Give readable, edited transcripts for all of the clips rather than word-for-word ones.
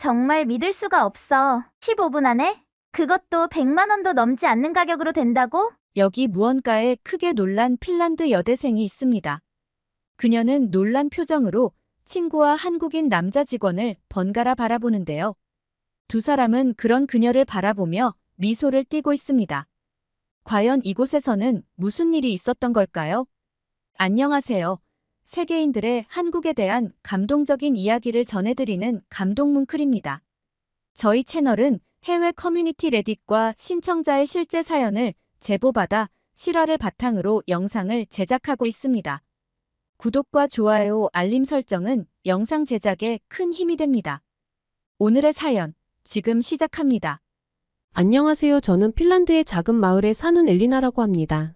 정말 믿을 수가 없어. 15분 안에? 그것도 100만 원도 넘지 않는 가격으로 된다고? 여기 무언가에 크게 놀란 핀란드 여대생이 있습니다. 그녀는 놀란 표정으로 친구와 한국인 남자 직원을 번갈아 바라보는데요. 두 사람은 그런 그녀를 바라보며 미소를 띠고 있습니다. 과연 이곳에서는 무슨 일이 있었던 걸까요? 안녕하세요. 세계인들의 한국에 대한 감동적인 이야기를 전해드리는 감동뭉클입니다. 저희 채널은 해외 커뮤니티 레딧과 신청자의 실제 사연을 제보받아 실화를 바탕으로 영상을 제작하고 있습니다. 구독과 좋아요, 알림 설정은 영상 제작에 큰 힘이 됩니다. 오늘의 사연, 지금 시작합니다. 안녕하세요. 저는 핀란드의 작은 마을에 사는 엘리나라고 합니다.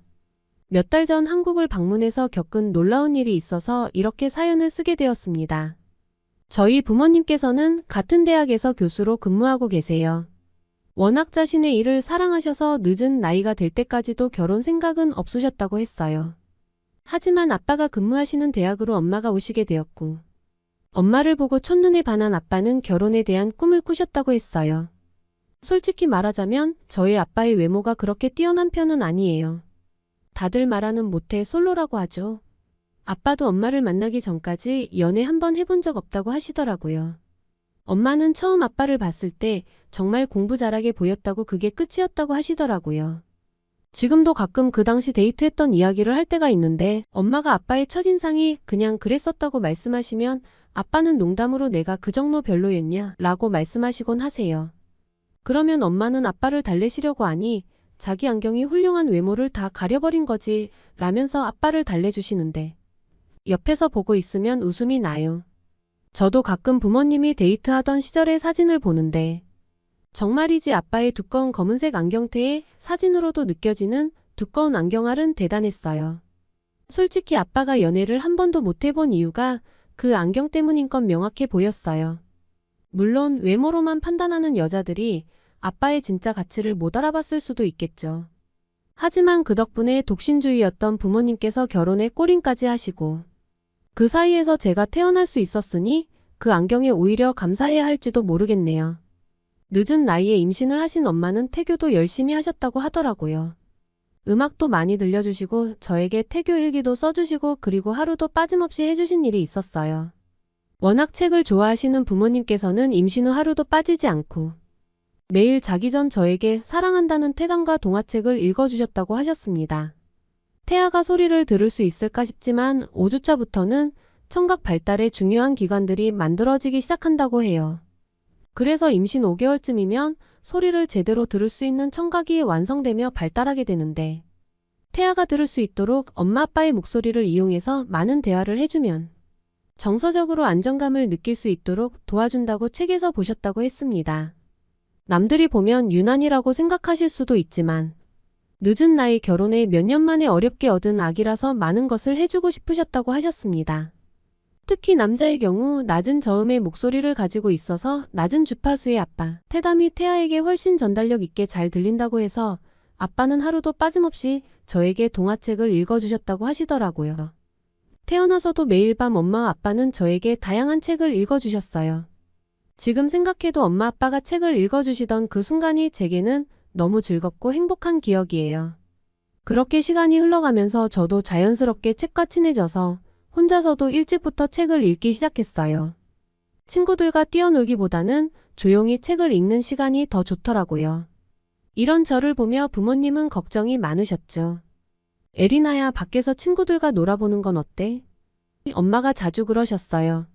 몇 달 전 한국을 방문해서 겪은 놀라운 일이 있어서 이렇게 사연을 쓰게 되었습니다. 저희 부모님께서는 같은 대학에서 교수로 근무하고 계세요. 워낙 자신의 일을 사랑하셔서 늦은 나이가 될 때까지도 결혼 생각은 없으셨다고 했어요. 하지만 아빠가 근무하시는 대학으로 엄마가 오시게 되었고, 엄마를 보고 첫눈에 반한 아빠는 결혼에 대한 꿈을 꾸셨다고 했어요. 솔직히 말하자면 저희 아빠의 외모가 그렇게 뛰어난 편은 아니에요. 다들 말하는 모태 솔로라고 하죠. 아빠도 엄마를 만나기 전까지 연애 한번 해본 적 없다고 하시더라고요. 엄마는 처음 아빠를 봤을 때 정말 공부 잘하게 보였다고 그게 끝이었다고 하시더라고요. 지금도 가끔 그 당시 데이트했던 이야기를 할 때가 있는데 엄마가 아빠의 첫인상이 그냥 그랬었다고 말씀하시면 아빠는 농담으로 내가 그 정도 별로였냐 라고 말씀하시곤 하세요. 그러면 엄마는 아빠를 달래시려고 하니 자기 안경이 훌륭한 외모를 다 가려버린 거지 라면서 아빠를 달래주시는데 옆에서 보고 있으면 웃음이 나요. 저도 가끔 부모님이 데이트하던 시절의 사진을 보는데 정말이지 아빠의 두꺼운 검은색 안경테에 사진으로도 느껴지는 두꺼운 안경알은 대단했어요. 솔직히 아빠가 연애를 한 번도 못 해본 이유가 그 안경 때문인 건 명확해 보였어요. 물론 외모로만 판단하는 여자들이 아빠의 진짜 가치를 못 알아봤을 수도 있겠죠. 하지만 그 덕분에 독신주의였던 부모님께서 결혼에 골인까지 하시고 그 사이에서 제가 태어날 수 있었으니 그 안경에 오히려 감사해야 할지도 모르겠네요. 늦은 나이에 임신을 하신 엄마는 태교도 열심히 하셨다고 하더라고요. 음악도 많이 들려주시고 저에게 태교 일기도 써주시고 그리고 하루도 빠짐없이 해주신 일이 있었어요. 워낙 책을 좋아하시는 부모님께서는 임신 후 하루도 빠지지 않고 매일 자기 전 저에게 사랑한다는 태단과 동화책을 읽어주셨다고 하셨습니다. 태아가 소리를 들을 수 있을까 싶지만 5주차부터는 청각 발달의 중요한 기관들이 만들어지기 시작한다고 해요. 그래서 임신 5개월쯤이면 소리를 제대로 들을 수 있는 청각이 완성되며 발달하게 되는데 태아가 들을 수 있도록 엄마 아빠의 목소리를 이용해서 많은 대화를 해주면 정서적으로 안정감을 느낄 수 있도록 도와준다고 책에서 보셨다고 했습니다. 남들이 보면 유난이라고 생각하실 수도 있지만 늦은 나이 결혼에 몇 년 만에 어렵게 얻은 아기라서 많은 것을 해주고 싶으셨다고 하셨습니다. 특히 남자의 경우 낮은 저음의 목소리를 가지고 있어서 낮은 주파수의 아빠, 태담이 태아에게 훨씬 전달력 있게 잘 들린다고 해서 아빠는 하루도 빠짐없이 저에게 동화책을 읽어주셨다고 하시더라고요. 태어나서도 매일 밤 엄마와 아빠는 저에게 다양한 책을 읽어주셨어요. 지금 생각해도 엄마 아빠가 책을 읽어주시던 그 순간이 제게는 너무 즐겁고 행복한 기억이에요. 그렇게 시간이 흘러가면서 저도 자연스럽게 책과 친해져서 혼자서도 일찍부터 책을 읽기 시작했어요. 친구들과 뛰어놀기보다는 조용히 책을 읽는 시간이 더 좋더라고요. 이런 저를 보며 부모님은 걱정이 많으셨죠. 에리나야, 밖에서 친구들과 놀아보는 건 어때? 엄마가 자주 그러셨어요.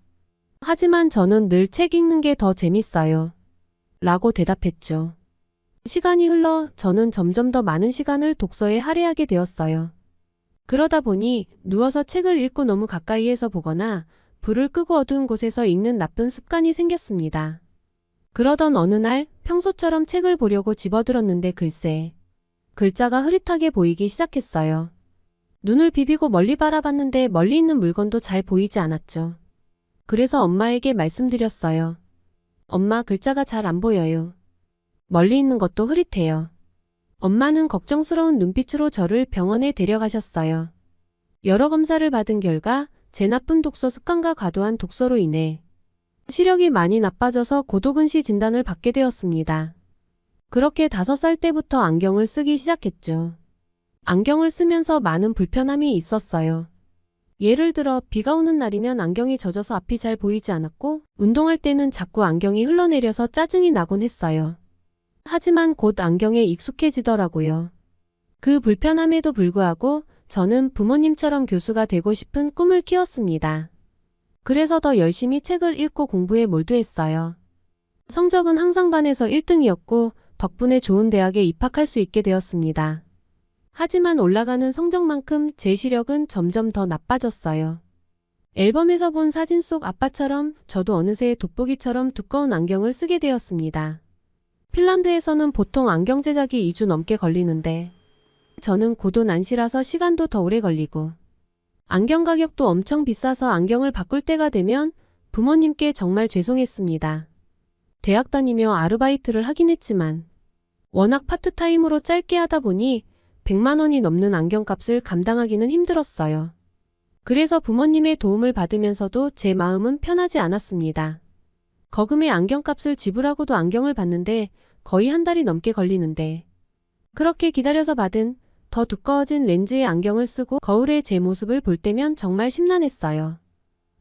하지만 저는 늘 책 읽는 게 더 재밌어요. 라고 대답했죠. 시간이 흘러 저는 점점 더 많은 시간을 독서에 할애하게 되었어요. 그러다 보니 누워서 책을 읽고 너무 가까이에서 보거나 불을 끄고 어두운 곳에서 읽는 나쁜 습관이 생겼습니다. 그러던 어느 날 평소처럼 책을 보려고 집어들었는데 글쎄, 글자가 흐릿하게 보이기 시작했어요. 눈을 비비고 멀리 바라봤는데 멀리 있는 물건도 잘 보이지 않았죠. 그래서 엄마에게 말씀드렸어요. 엄마, 글자가 잘 안 보여요. 멀리 있는 것도 흐릿해요. 엄마는 걱정스러운 눈빛으로 저를 병원에 데려가셨어요. 여러 검사를 받은 결과 제 나쁜 독서 습관과 과도한 독서로 인해 시력이 많이 나빠져서 고도근시 진단을 받게 되었습니다. 그렇게 5살 때부터 안경을 쓰기 시작했죠. 안경을 쓰면서 많은 불편함이 있었어요. 예를 들어 비가 오는 날이면 안경이 젖어서 앞이 잘 보이지 않았고 운동할 때는 자꾸 안경이 흘러내려서 짜증이 나곤 했어요. 하지만 곧 안경에 익숙해지더라고요. 그 불편함에도 불구하고 저는 부모님처럼 교수가 되고 싶은 꿈을 키웠습니다. 그래서 더 열심히 책을 읽고 공부에 몰두했어요. 성적은 항상 반에서 1등이었고 덕분에 좋은 대학에 입학할 수 있게 되었습니다. 하지만 올라가는 성적만큼 제 시력은 점점 더 나빠졌어요. 앨범에서 본 사진 속 아빠처럼 저도 어느새 돋보기처럼 두꺼운 안경을 쓰게 되었습니다. 핀란드에서는 보통 안경 제작이 2주 넘게 걸리는데 저는 고도난시라서 시간도 더 오래 걸리고 안경 가격도 엄청 비싸서 안경을 바꿀 때가 되면 부모님께 정말 죄송했습니다. 대학 다니며 아르바이트를 하긴 했지만 워낙 파트타임으로 짧게 하다 보니 100만 원이 넘는 안경값을 감당하기는 힘들었어요. 그래서 부모님의 도움을 받으면서도 제 마음은 편하지 않았습니다. 거금의 안경값을 지불하고도 안경을 받는데 거의 한 달이 넘게 걸리는데 그렇게 기다려서 받은 더 두꺼워진 렌즈의 안경을 쓰고 거울에 제 모습을 볼 때면 정말 심란했어요.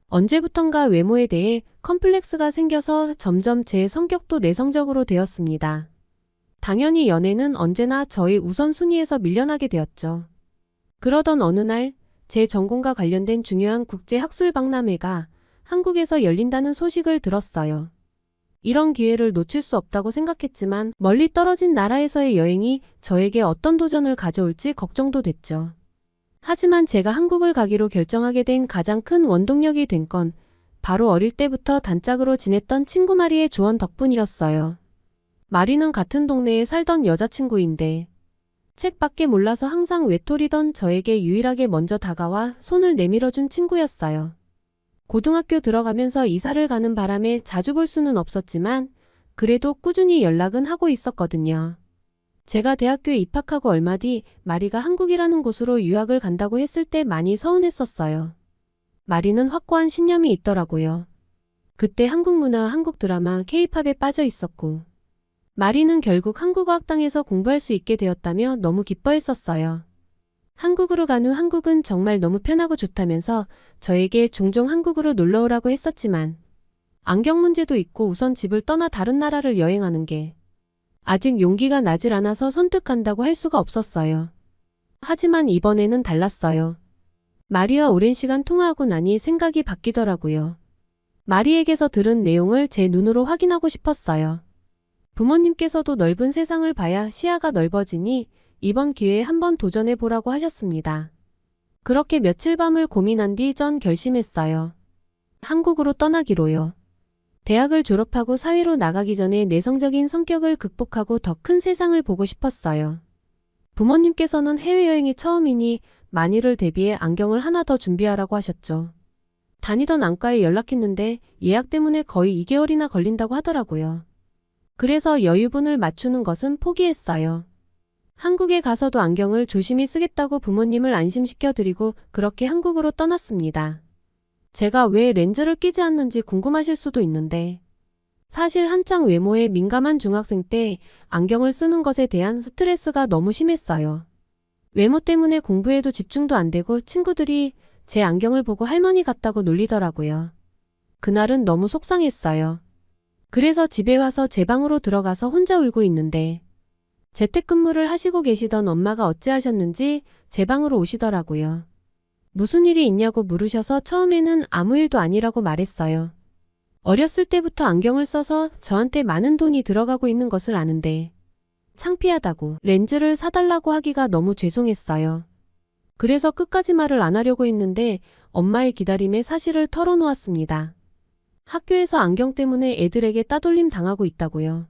언제부턴가 외모에 대해 컴플렉스가 생겨서 점점 제 성격도 내성적으로 되었습니다. 당연히 연애는 언제나 저의 우선순위에서 밀려나게 되었죠. 그러던 어느 날 제 전공과 관련된 중요한 국제 학술 박람회가 한국에서 열린다는 소식을 들었어요. 이런 기회를 놓칠 수 없다고 생각했지만 멀리 떨어진 나라에서의 여행이 저에게 어떤 도전을 가져올지 걱정도 됐죠. 하지만 제가 한국을 가기로 결정하게 된 가장 큰 원동력이 된 건 바로 어릴 때부터 단짝으로 지냈던 친구 마리의 조언 덕분이었어요. 마리는 같은 동네에 살던 여자친구인데 책밖에 몰라서 항상 외톨이던 저에게 유일하게 먼저 다가와 손을 내밀어준 친구였어요. 고등학교 들어가면서 이사를 가는 바람에 자주 볼 수는 없었지만 그래도 꾸준히 연락은 하고 있었거든요. 제가 대학교에 입학하고 얼마 뒤 마리가 한국이라는 곳으로 유학을 간다고 했을 때 많이 서운했었어요. 마리는 확고한 신념이 있더라고요. 그때 한국 문화, 한국 드라마, 케이팝에 빠져 있었고 마리는 결국 한국어 학당에서 공부할 수 있게 되었다며 너무 기뻐했었어요. 한국으로 간 후 한국은 정말 너무 편하고 좋다면서 저에게 종종 한국으로 놀러 오라고 했었지만 안경 문제도 있고 우선 집을 떠나 다른 나라를 여행하는 게 아직 용기가 나질 않아서 선택한다고 할 수가 없었어요. 하지만 이번에는 달랐어요. 마리와 오랜 시간 통화하고 나니 생각이 바뀌더라고요. 마리에게서 들은 내용을 제 눈으로 확인하고 싶었어요. 부모님께서도 넓은 세상을 봐야 시야가 넓어지니 이번 기회에 한번 도전해 보라고 하셨습니다. 그렇게 며칠 밤을 고민한 뒤 전 결심했어요. 한국으로 떠나기로요. 대학을 졸업하고 사회로 나가기 전에 내성적인 성격을 극복하고 더 큰 세상을 보고 싶었어요. 부모님께서는 해외여행이 처음이니 만일을 대비해 안경을 하나 더 준비하라고 하셨죠. 다니던 안과에 연락했는데 예약 때문에 거의 2개월이나 걸린다고 하더라고요. 그래서 여유분을 맞추는 것은 포기했어요. 한국에 가서도 안경을 조심히 쓰겠다고 부모님을 안심시켜 드리고 그렇게 한국으로 떠났습니다. 제가 왜 렌즈를 끼지 않는지 궁금하실 수도 있는데 사실 한창 외모에 민감한 중학생 때 안경을 쓰는 것에 대한 스트레스가 너무 심했어요. 외모 때문에 공부에도 집중도 안 되고 친구들이 제 안경을 보고 할머니 같다고 놀리더라고요. 그날은 너무 속상했어요. 그래서 집에 와서 제 방으로 들어가서 혼자 울고 있는데 재택근무를 하시고 계시던 엄마가 어찌하셨는지 제 방으로 오시더라고요. 무슨 일이 있냐고 물으셔서 처음에는 아무 일도 아니라고 말했어요. 어렸을 때부터 안경을 써서 저한테 많은 돈이 들어가고 있는 것을 아는데 창피하다고 렌즈를 사달라고 하기가 너무 죄송했어요. 그래서 끝까지 말을 안 하려고 했는데 엄마의 기다림에 사실을 털어놓았습니다. 학교에서 안경 때문에 애들에게 따돌림 당하고 있다고요.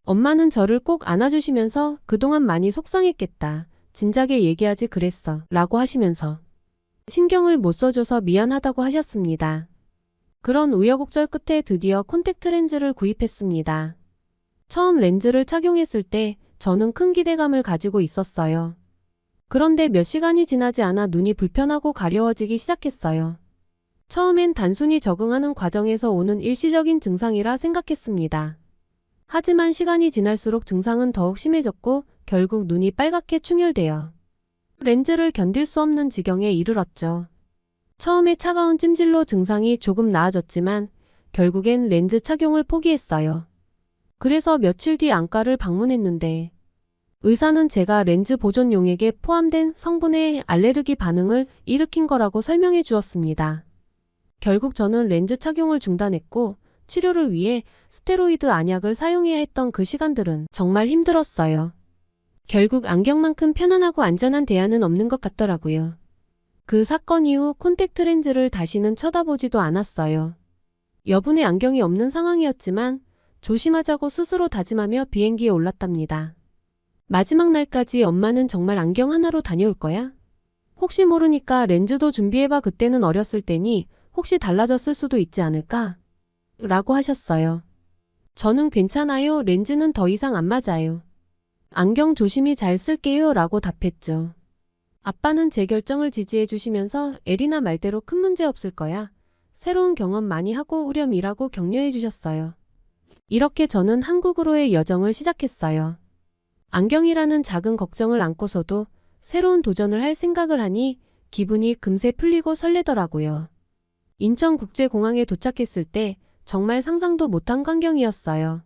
엄마는 저를 꼭 안아주시면서 그동안 많이 속상했겠다. 진작에 얘기하지 그랬어. 라고 하시면서 신경을 못 써줘서 미안하다고 하셨습니다. 그런 우여곡절 끝에 드디어 콘택트 렌즈를 구입했습니다. 처음 렌즈를 착용했을 때 저는 큰 기대감을 가지고 있었어요. 그런데 몇 시간이 지나지 않아 눈이 불편하고 가려워지기 시작했어요. 처음엔 단순히 적응하는 과정에서 오는 일시적인 증상이라 생각했습니다. 하지만 시간이 지날수록 증상은 더욱 심해졌고 결국 눈이 빨갛게 충혈되어 렌즈를 견딜 수 없는 지경에 이르렀죠. 처음에 차가운 찜질로 증상이 조금 나아졌지만 결국엔 렌즈 착용을 포기했어요. 그래서 며칠 뒤 안과를 방문했는데 의사는 제가 렌즈 보존용액에 포함된 성분의 알레르기 반응을 일으킨 거라고 설명해 주었습니다. 결국 저는 렌즈 착용을 중단했고 치료를 위해 스테로이드 안약을 사용해야 했던 그 시간들은 정말 힘들었어요. 결국 안경만큼 편안하고 안전한 대안은 없는 것 같더라고요. 그 사건 이후 콘택트 렌즈를 다시는 쳐다보지도 않았어요. 여분의 안경이 없는 상황이었지만 조심하자고 스스로 다짐하며 비행기에 올랐답니다. 마지막 날까지 엄마는 정말 안경 하나로 다녀올 거야? 혹시 모르니까 렌즈도 준비해봐. 그때는 어렸을 때니 혹시 달라졌을 수도 있지 않을까? 라고 하셨어요. 저는 괜찮아요. 렌즈는 더 이상 안 맞아요. 안경 조심히 잘 쓸게요. 라고 답했죠. 아빠는 제 결정을 지지해 주시면서 에리나 말대로 큰 문제 없을 거야. 새로운 경험 많이 하고 오렴이라고 격려해 주셨어요. 이렇게 저는 한국으로의 여정을 시작했어요. 안경이라는 작은 걱정을 안고서도 새로운 도전을 할 생각을 하니 기분이 금세 풀리고 설레더라고요. 인천국제공항에 도착했을 때 정말 상상도 못한 광경이었어요.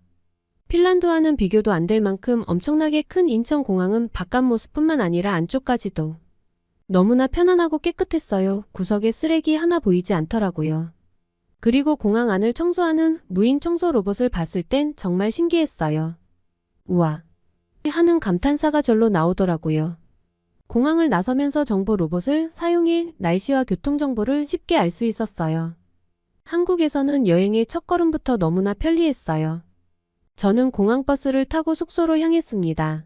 핀란드와는 비교도 안 될 만큼 엄청나게 큰 인천공항은 바깥 모습뿐만 아니라 안쪽까지도 너무나 편안하고 깨끗했어요. 구석에 쓰레기 하나 보이지 않더라고요. 그리고 공항 안을 청소하는 무인 청소 로봇을 봤을 땐 정말 신기했어요. 우와! 하는 감탄사가 절로 나오더라고요. 공항을 나서면서 정보 로봇을 사용해 날씨와 교통 정보를 쉽게 알 수 있었어요. 한국에서는 여행의 첫걸음부터 너무나 편리했어요. 저는 공항버스를 타고 숙소로 향했습니다.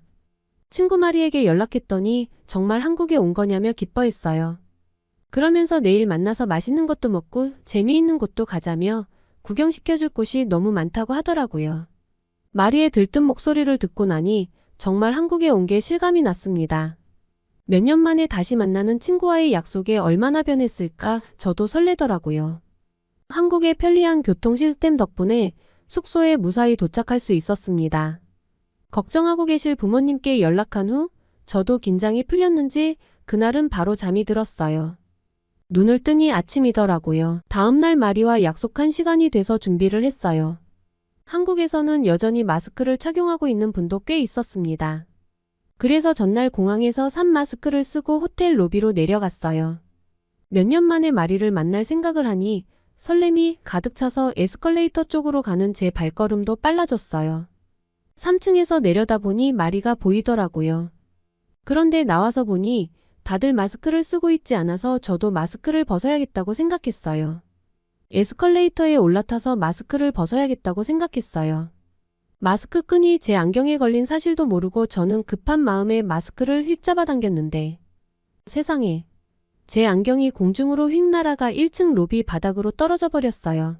친구 마리에게 연락했더니 정말 한국에 온 거냐며 기뻐했어요. 그러면서 내일 만나서 맛있는 것도 먹고 재미있는 곳도 가자며 구경시켜줄 곳이 너무 많다고 하더라고요. 마리의 들뜬 목소리를 듣고 나니 정말 한국에 온 게 실감이 났습니다. 몇 년 만에 다시 만나는 친구와의 약속에 얼마나 변했을까 저도 설레더라고요. 한국의 편리한 교통 시스템 덕분에 숙소에 무사히 도착할 수 있었습니다. 걱정하고 계실 부모님께 연락한 후 저도 긴장이 풀렸는지 그날은 바로 잠이 들었어요. 눈을 뜨니 아침이더라고요. 다음날 마리와 약속한 시간이 돼서 준비를 했어요. 한국에서는 여전히 마스크를 착용하고 있는 분도 꽤 있었습니다. 그래서 전날 공항에서 산 마스크를 쓰고 호텔 로비로 내려갔어요. 몇 년 만에 마리를 만날 생각을 하니 설렘이 가득 차서 에스컬레이터 쪽으로 가는 제 발걸음도 빨라졌어요. 3층에서 내려다보니 마리가 보이더라고요. 그런데 나와서 보니 다들 마스크를 쓰고 있지 않아서 저도 마스크를 벗어야겠다고 생각했어요. 에스컬레이터에 올라타서 마스크를 벗어야겠다고 생각했어요. 마스크 끈이 제 안경에 걸린 사실도 모르고 저는 급한 마음에 마스크를 휙 잡아당겼는데 세상에 제 안경이 공중으로 휙 날아가 1층 로비 바닥으로 떨어져 버렸어요.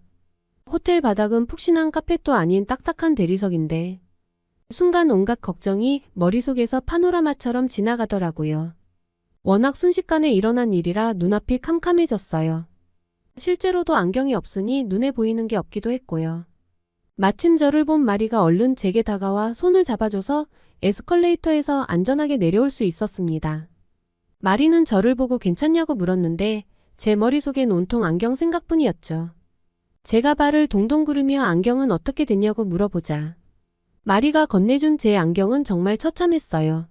호텔 바닥은 푹신한 카펫도 아닌 딱딱한 대리석인데 순간 온갖 걱정이 머릿속에서 파노라마처럼 지나가더라고요. 워낙 순식간에 일어난 일이라 눈앞이 캄캄해졌어요. 실제로도 안경이 없으니 눈에 보이는 게 없기도 했고요. 마침 저를 본 마리가 얼른 제게 다가와 손을 잡아줘서 에스컬레이터에서 안전하게 내려올 수 있었습니다. 마리는 저를 보고 괜찮냐고 물었는데 제 머릿속엔 온통 안경 생각뿐이었죠. 제가 발을 동동 구르며 안경은 어떻게 됐냐고 물어보자 마리가 건네준 제 안경은 정말 처참했어요.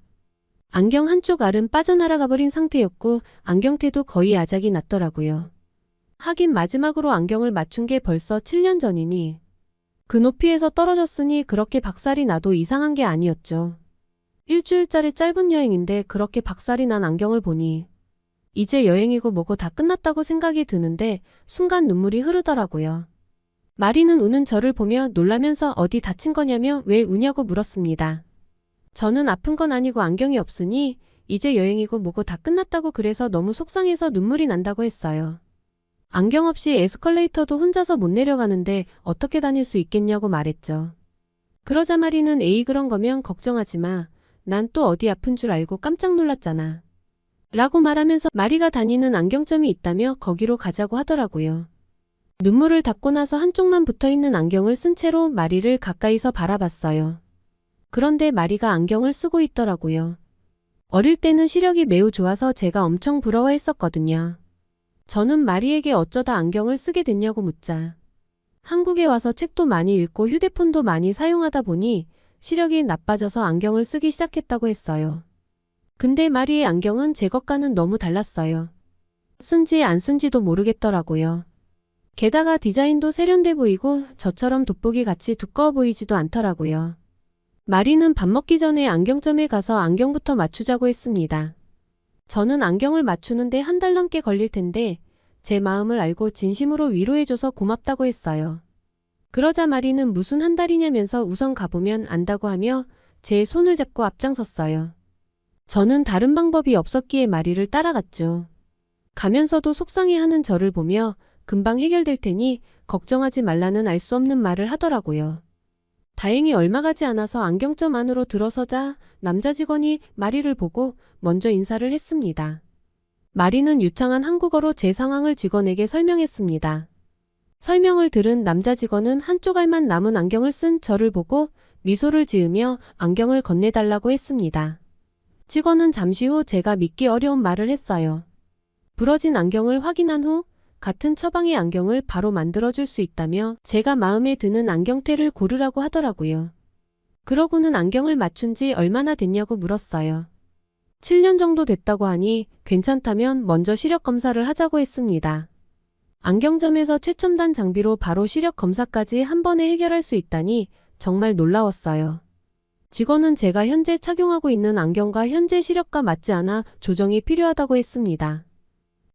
안경 한쪽 알은 빠져나가 버린 상태였고 안경테도 거의 아작이 났더라고요. 하긴 마지막으로 안경을 맞춘 게 벌써 7년 전이니 그 높이에서 떨어졌으니 그렇게 박살이 나도 이상한 게 아니었죠. 일주일짜리 짧은 여행인데 그렇게 박살이 난 안경을 보니 이제 여행이고 뭐고 다 끝났다고 생각이 드는데 순간 눈물이 흐르더라고요. 마리는 우는 저를 보며 놀라면서 어디 다친 거냐며 왜 우냐고 물었습니다. 저는 아픈 건 아니고 안경이 없으니 이제 여행이고 뭐고 다 끝났다고 그래서 너무 속상해서 눈물이 난다고 했어요. 안경 없이 에스컬레이터도 혼자서 못 내려가는데 어떻게 다닐 수 있겠냐고 말했죠. 그러자 마리는 에이 그런 거면 걱정하지 마. 난 또 어디 아픈 줄 알고 깜짝 놀랐잖아. 라고 말하면서 마리가 다니는 안경점이 있다며 거기로 가자고 하더라고요. 눈물을 닦고 나서 한쪽만 붙어있는 안경을 쓴 채로 마리를 가까이서 바라봤어요. 그런데 마리가 안경을 쓰고 있더라고요. 어릴 때는 시력이 매우 좋아서 제가 엄청 부러워했었거든요. 저는 마리에게 어쩌다 안경을 쓰게 됐냐고 묻자 한국에 와서 책도 많이 읽고 휴대폰도 많이 사용하다 보니 시력이 나빠져서 안경을 쓰기 시작했다고 했어요. 근데 마리의 안경은 제 것과는 너무 달랐어요. 쓴지 안 쓴지도 모르겠더라고요. 게다가 디자인도 세련돼 보이고 저처럼 돋보기 같이 두꺼워 보이지도 않더라고요. 마리는 밥 먹기 전에 안경점에 가서 안경부터 맞추자고 했습니다. 저는 안경을 맞추는데 한 달 넘게 걸릴 텐데 제 마음을 알고 진심으로 위로해줘서 고맙다고 했어요. 그러자 마리는 무슨 한 달이냐면서 우선 가보면 안다고 하며 제 손을 잡고 앞장섰어요. 저는 다른 방법이 없었기에 마리를 따라갔죠. 가면서도 속상해하는 저를 보며 금방 해결될 테니 걱정하지 말라는 알 수 없는 말을 하더라고요. 다행히 얼마 가지 않아서 안경점 안으로 들어서자 남자 직원이 마리를 보고 먼저 인사를 했습니다. 마리는 유창한 한국어로 제 상황을 직원에게 설명했습니다. 설명을 들은 남자 직원은 한쪽 알만 남은 안경을 쓴 저를 보고 미소를 지으며 안경을 건네달라고 했습니다. 직원은 잠시 후 제가 믿기 어려운 말을 했어요. 부러진 안경을 확인한 후 같은 처방의 안경을 바로 만들어줄 수 있다며 제가 마음에 드는 안경테를 고르라고 하더라고요. 그러고는 안경을 맞춘 지 얼마나 됐냐고 물었어요. 7년 정도 됐다고 하니 괜찮다면 먼저 시력 검사를 하자고 했습니다. 안경점에서 최첨단 장비로 바로 시력 검사까지 한 번에 해결할 수 있다니 정말 놀라웠어요. 직원은 제가 현재 착용하고 있는 안경과 현재 시력과 맞지 않아 조정이 필요하다고 했습니다.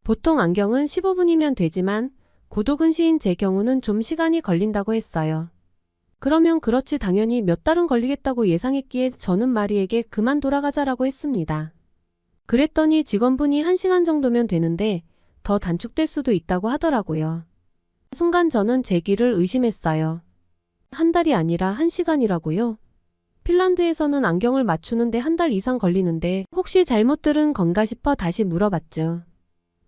보통 안경은 15분이면 되지만 고도근시인 제 경우는 좀 시간이 걸린다고 했어요. 그러면 그렇지 당연히 몇 달은 걸리겠다고 예상했기에 저는 마리에게 그만 돌아가자라고 했습니다. 그랬더니 직원분이 1시간 정도면 되는데 더 단축될 수도 있다고 하더라고요. 순간 저는 제 귀를 의심했어요. 한 달이 아니라 1시간이라고요? 핀란드에서는 안경을 맞추는데 한 달 이상 걸리는데 혹시 잘못 들은 건가 싶어 다시 물어봤죠.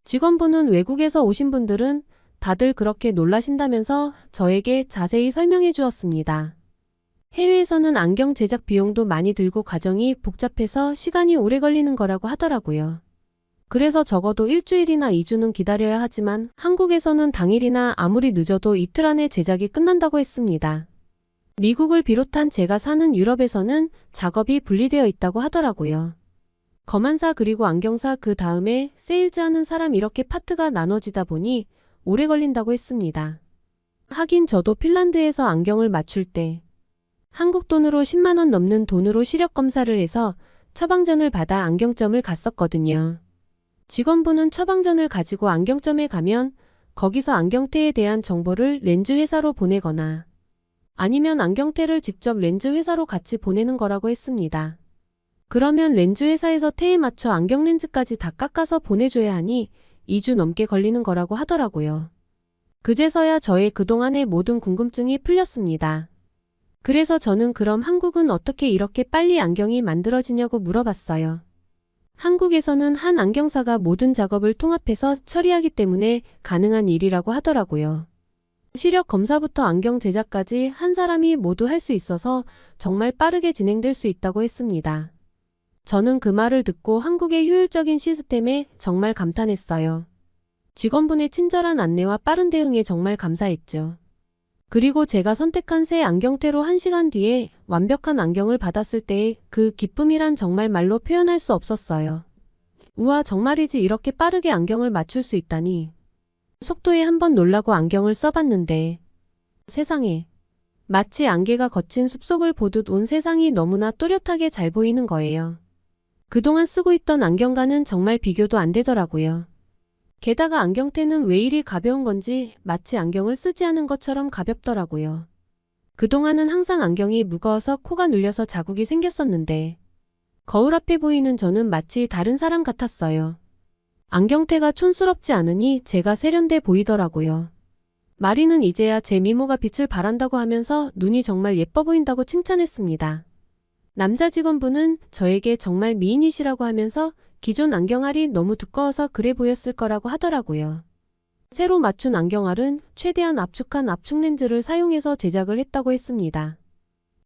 직원분은 외국에서 오신 분들은 다들 그렇게 놀라신다면서 저에게 자세히 설명해 주었습니다. 해외에서는 안경 제작 비용도 많이 들고 과정이 복잡해서 시간이 오래 걸리는 거라고 하더라고요. 그래서 적어도 일주일이나 2주는 기다려야 하지만 한국에서는 당일이나 아무리 늦어도 이틀 안에 제작이 끝난다고 했습니다. 미국을 비롯한 제가 사는 유럽에서는 작업이 분리되어 있다고 하더라고요. 검안사 그리고 안경사 그 다음에 세일즈 하는 사람 이렇게 파트가 나눠지다 보니 오래 걸린다고 했습니다. 하긴 저도 핀란드에서 안경을 맞출 때 한국 돈으로 10만 원 넘는 돈으로 시력 검사를 해서 처방전을 받아 안경점을 갔었거든요. 직원분은 처방전을 가지고 안경점에 가면 거기서 안경테에 대한 정보를 렌즈 회사로 보내거나 아니면 안경테를 직접 렌즈 회사로 같이 보내는 거라고 했습니다. 그러면 렌즈 회사에서 테에 맞춰 안경 렌즈까지 다 깎아서 보내줘야 하니 2주 넘게 걸리는 거라고 하더라고요. 그제서야 저의 그동안의 모든 궁금증이 풀렸습니다. 그래서 저는 그럼 한국은 어떻게 이렇게 빨리 안경이 만들어지냐고 물어봤어요. 한국에서는 한 안경사가 모든 작업을 통합해서 처리하기 때문에 가능한 일이라고 하더라고요. 시력 검사부터 안경 제작까지 한 사람이 모두 할 수 있어서 정말 빠르게 진행될 수 있다고 했습니다. 저는 그 말을 듣고 한국의 효율적인 시스템에 정말 감탄했어요. 직원분의 친절한 안내와 빠른 대응에 정말 감사했죠. 그리고 제가 선택한 새 안경테로 1시간 뒤에 완벽한 안경을 받았을 때의 그 기쁨이란 정말 말로 표현할 수 없었어요. 우와, 정말이지 이렇게 빠르게 안경을 맞출 수 있다니. 속도에 한번 놀라고 안경을 써봤는데 세상에, 마치 안개가 거친 숲속을 보듯 온 세상이 너무나 또렷하게 잘 보이는 거예요. 그동안 쓰고 있던 안경과는 정말 비교도 안 되더라고요. 게다가 안경테는 왜 이리 가벼운 건지 마치 안경을 쓰지 않은 것처럼 가볍더라고요. 그동안은 항상 안경이 무거워서 코가 눌려서 자국이 생겼었는데 거울 앞에 보이는 저는 마치 다른 사람 같았어요. 안경테가 촌스럽지 않으니 제가 세련돼 보이더라고요. 마리는 이제야 제 미모가 빛을 발한다고 하면서 눈이 정말 예뻐 보인다고 칭찬했습니다. 남자 직원분은 저에게 정말 미인이시라고 하면서 기존 안경알이 너무 두꺼워서 그래 보였을 거라고 하더라고요. 새로 맞춘 안경알은 최대한 압축한 압축렌즈를 사용해서 제작을 했다고 했습니다.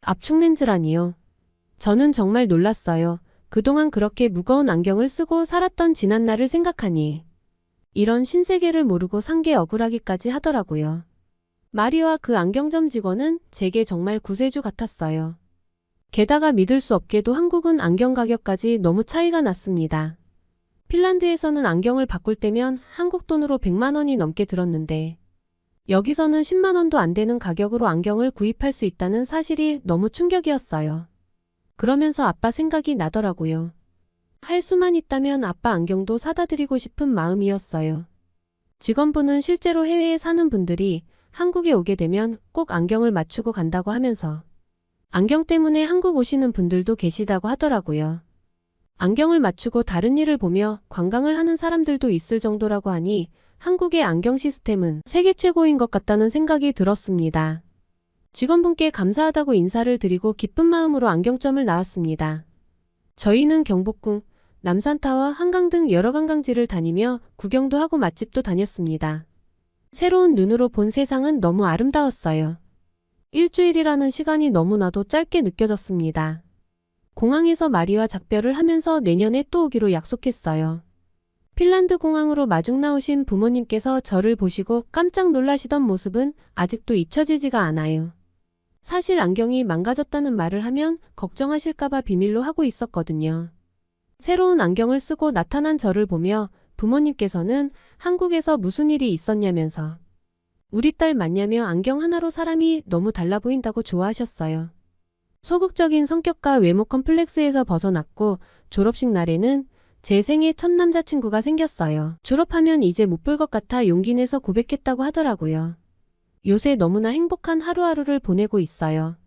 압축렌즈라니요. 저는 정말 놀랐어요. 그동안 그렇게 무거운 안경을 쓰고 살았던 지난 날을 생각하니 이런 신세계를 모르고 산 게 억울하기까지 하더라고요. 마리와 그 안경점 직원은 제게 정말 구세주 같았어요. 게다가 믿을 수 없게도 한국은 안경 가격까지 너무 차이가 났습니다. 핀란드에서는 안경을 바꿀 때면 한국 돈으로 100만 원이 넘게 들었는데 여기서는 10만 원도 안 되는 가격으로 안경을 구입할 수 있다는 사실이 너무 충격이었어요. 그러면서 아빠 생각이 나더라고요. 할 수만 있다면 아빠 안경도 사다 드리고 싶은 마음이었어요. 직원분은 실제로 해외에 사는 분들이 한국에 오게 되면 꼭 안경을 맞추고 간다고 하면서 안경 때문에 한국 오시는 분들도 계시다고 하더라고요. 안경을 맞추고 다른 일을 보며 관광을 하는 사람들도 있을 정도라고 하니 한국의 안경 시스템은 세계 최고인 것 같다는 생각이 들었습니다. 직원분께 감사하다고 인사를 드리고 기쁜 마음으로 안경점을 나왔습니다. 저희는 경복궁, 남산타워, 한강 등 여러 관광지를 다니며 구경도 하고 맛집도 다녔습니다. 새로운 눈으로 본 세상은 너무 아름다웠어요. 일주일이라는 시간이 너무나도 짧게 느껴졌습니다. 공항에서 마리와 작별을 하면서 내년에 또 오기로 약속했어요. 핀란드 공항으로 마중 나오신 부모님께서 저를 보시고 깜짝 놀라시던 모습은 아직도 잊혀지지가 않아요. 사실 안경이 망가졌다는 말을 하면 걱정하실까봐 비밀로 하고 있었거든요. 새로운 안경을 쓰고 나타난 저를 보며 부모님께서는 한국에서 무슨 일이 있었냐면서 우리 딸 맞냐며 안경 하나로 사람이 너무 달라 보인다고 좋아하셨어요. 소극적인 성격과 외모 컴플렉스에서 벗어났고 졸업식 날에는 제 생애 첫 남자친구가 생겼어요. 졸업하면 이제 못 볼 것 같아 용기 내서 고백했다고 하더라고요. 요새 너무나 행복한 하루하루를 보내고 있어요.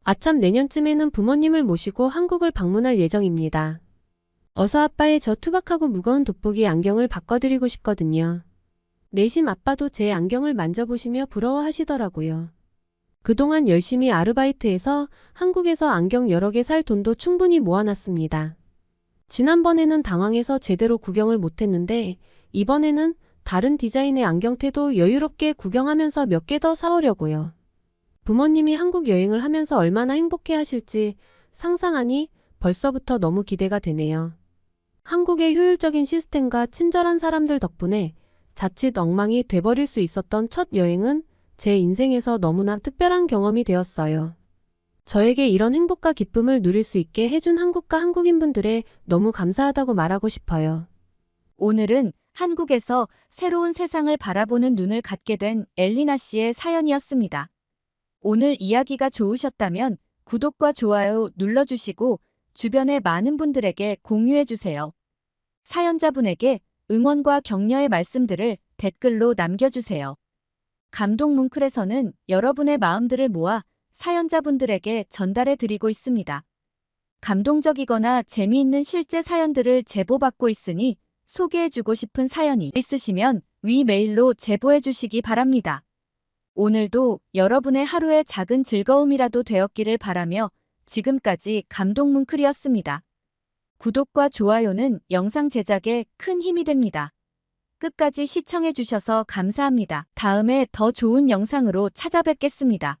아참 내년쯤에는 부모님을 모시고 한국을 방문할 예정입니다. 어서 아빠의 저 투박하고 무거운 돋보기 안경을 바꿔드리고 싶거든요. 내심 아빠도 제 안경을 만져보시며 부러워하시더라고요. 그동안 열심히 아르바이트해서 한국에서 안경 여러 개 살 돈도 충분히 모아놨습니다. 지난번에는 당황해서 제대로 구경을 못했는데 이번에는 다른 디자인의 안경테도 여유롭게 구경하면서 몇 개 더 사오려고요. 부모님이 한국 여행을 하면서 얼마나 행복해 하실지 상상하니 벌써부터 너무 기대가 되네요. 한국의 효율적인 시스템과 친절한 사람들 덕분에 자칫 엉망이 돼버릴 수 있었던 첫 여행은 제 인생에서 너무나 특별한 경험이 되었어요. 저에게 이런 행복과 기쁨을 누릴 수 있게 해준 한국과 한국인분들에 너무 감사하다고 말하고 싶어요. 오늘은 한국에서 새로운 세상을 바라보는 눈을 갖게 된 엘리나 씨의 사연이었습니다. 오늘 이야기가 좋으셨다면 구독과 좋아요 눌러주시고 주변의 많은 분들에게 공유해주세요. 사연자분에게 응원과 격려의 말씀들을 댓글로 남겨주세요. 감동 뭉클에서는 여러분의 마음들을 모아 사연자분들에게 전달해드리고 있습니다. 감동적이거나 재미있는 실제 사연들을 제보받고 있으니 소개해주고 싶은 사연이 있으시면 위 메일로 제보해주시기 바랍니다. 오늘도 여러분의 하루의 작은 즐거움이라도 되었기를 바라며 지금까지 감동 뭉클이었습니다. 구독과 좋아요는 영상 제작에 큰 힘이 됩니다. 끝까지 시청해주셔서 감사합니다. 다음에 더 좋은 영상으로 찾아뵙겠습니다.